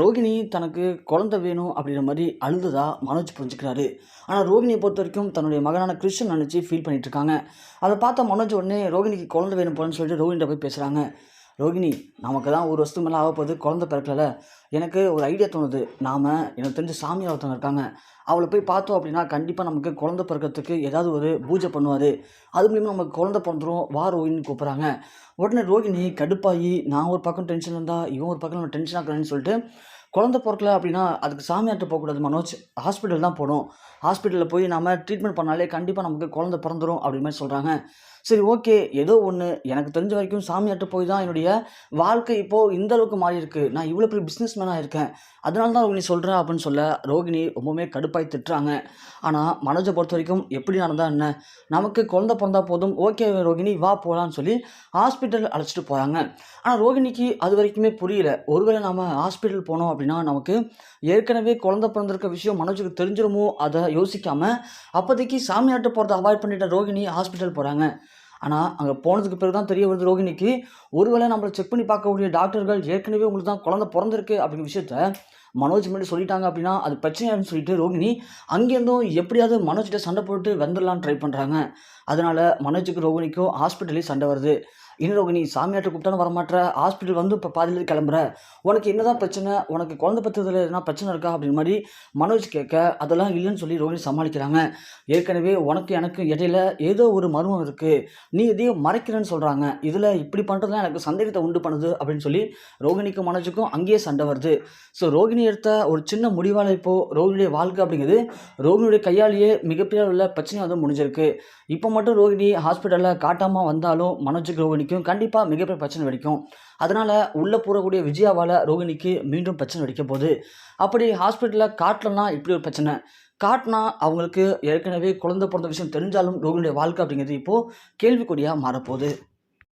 ரோகிணி தனக்கு குழந்தை வேணும் அப்படிங்கிற மாதிரி அழுததா மனோஜ் புரிஞ்சுக்கிறாரு. ஆனால் ரோகிணியை பொறுத்த வரைக்கும் தன்னுடைய மகனான கிருஷ்ணன் நினச்சி ஃபீல் பண்ணிட்டு இருக்காங்க. அதை பார்த்த மனோஜ் உடனே ரோகிணிக்கு குழந்தை வேணும் போலன்னு சொல்லிட்டு ரோகிணிகிட்ட போய் பேசுகிறாங்க. ரோகிணி, நமக்கு தான் ஒரு வருஷத்துக்கு மேலே ஆகப்போகுது, குழந்தை பிறக்கல. எனக்கு ஒரு ஐடியா தோணுது. எனக்கு தெரிஞ்ச சாமியார் ஒருத்தவங்க இருக்காங்க, அவளை போய் பார்த்தோம் அப்படின்னா கண்டிப்பாக நமக்கு குழந்தை பிறக்கிறதுக்கு ஏதாவது ஒரு பூஜை பண்ணுவார். அது மூலிமா நமக்கு குழந்தை பிறந்துடும், வா ரோகிணின்னு கூப்பிட்றாங்க. உடனே ரோகிணி கடுப்பாகி, நான் ஒரு பக்கம் டென்ஷன் இருந்தால் இவன் ஒரு பக்கம் நம்ம டென்ஷன் ஆக்குறேன்னு சொல்லிட்டு, குழந்தை பிறக்கல அப்படின்னா அதுக்கு சாமியார்ட்ட போகக்கூடாது மனோஜ், ஹாஸ்பிட்டல் தான் போகணும். ஹாஸ்பிட்டலில் போய் நம்ம ட்ரீட்மெண்ட் பண்ணாலே கண்டிப்பாக நமக்கு குழந்தை பிறந்துடும் அப்படின்னு மாதிரி சொல்கிறாங்க. சரி, ஓகே, ஏதோ ஒன்று. எனக்கு தெரிஞ்ச வரைக்கும் சாமியார்ட்ட போய் தான் என்னுடைய வாழ்க்கை இப்போது இந்த அளவுக்கு மாறி இருக்கு. நான் இவ்வளோ பெரிய பிஸ்னஸ் மேனாக இருக்கேன், அதனால தான் ரோகிணி சொல்கிறேன் அப்படின்னு சொல்ல ரோகிணி ரொம்பவுமே கடுப்பாய் திட்டுறாங்க. ஆனால் மனோஜை பொறுத்த வரைக்கும் எப்படி நடந்தால் என்ன, நமக்கு குழந்தை பிறந்தா போதும், ஓகே ரோகிணி வா போகலான்னு சொல்லி ஹாஸ்பிட்டல் அழைச்சிட்டு போகிறாங்க. ஆனால் ரோகிணிக்கு அது வரைக்குமே புரியல. ஒருவேளை நம்ம ஹாஸ்பிட்டல் போனோம் அப்படின்னா நமக்கு ஏற்கனவே குழந்தை பிறந்திருக்க விஷயம் மனோஜுக்கு தெரிஞ்சிருமோ, அதை யோசிக்காமல் அப்போதைக்கு சாமியார்ட்ட போகிறத அவாய்ட் பண்ணிட்ட ரோகிணி ஹாஸ்பிட்டல் போகிறாங்க. ஆனால் அங்கே போனதுக்கு பிறகு தான் தெரிய வருது ரோகிணிக்கு, ஒருவேளை நம்மளை செக் பண்ணி பார்க்கக்கூடிய டாக்டர்கள் ஏற்கனவே உங்களுக்கு தான் குழந்தை பிறந்திருக்கு அப்படிங்கிற விஷயத்த மனோஜ் முன்னாடி சொல்லிட்டாங்க அப்படின்னா அது பிரச்சனையான்னு சொல்லிட்டு ரோகிணி அங்கேருந்தும் எப்படியாவது மனோஜ்கிட்ட சண்டை போட்டு வந்துடலான்னு ட்ரை பண்ணுறாங்க. அதனால் மனோஜுக்கு ரோகிணிக்கும் ஹாஸ்பிட்டலே சண்டை வருது. இன்னும் ரோகிணி, சாமியார்ட்ட கூப்பிட்டாலும் வரமாட்டேற, ஹாஸ்பிட்டல் வந்து இப்போ பாதியிலேருந்து கிளம்புற, உனக்கு என்னதான் பிரச்சனை, உனக்கு குழந்தை பற்றதில் எதனா பிரச்சனை இருக்கா அப்படின்னு மாதிரி மனோஜ் கேட்க, அதெல்லாம் இல்லைன்னு சொல்லி ரோகிணி சமாளிக்கிறாங்க. ஏற்கனவே உனக்கு எனக்கு இடையில ஏதோ ஒரு மர்மம் இருக்குது, நீ எதையும் மறைக்கிறேன்னு சொல்கிறாங்க, இதில் இப்படி பண்ணுறதுலாம் எனக்கு சந்தேகத்தை உண்டு பண்ணுது அப்படின்னு சொல்லி ரோகிணிக்கும் மனோஜுக்கும் அங்கேயே சண்டை வருது. ஸோ ரோகிணி எடுத்த ஒரு சின்ன முடிவால் இப்போது ரோகிணியுடைய வாழ்க்கை அப்படிங்கிறது ரோகிணியுடைய கையாலேயே மிகப்பெரிய உள்ள பிரச்சனை வந்து முடிஞ்சிருக்கு. இப்போ மட்டும் ரோகிணி ஹாஸ்பிட்டலில் காட்டாமல் வந்தாலும் மனோஜுக்கு ரோகிணிக்கும் கண்டிப்பாக மிகப்பெரிய பிரச்சனை வெடிக்கும். அதனால் உள்ளே போகக்கூடிய விஜயாவால் ரோகிணிக்கு மீண்டும் பிரச்சனை வெடிக்க போகுது. அப்படி ஹாஸ்பிட்டலில் காட்டலன்னா இப்படி ஒரு பிரச்சனை, காட்டினா அவங்களுக்கு ஏற்கனவே குழந்தை பிறந்த விஷயம் தெரிஞ்சாலும் ரோகிணியுடைய வாழ்க்கை அப்படிங்கிறது இப்போது கேள்விக்குறியாக மாறப்போகுது.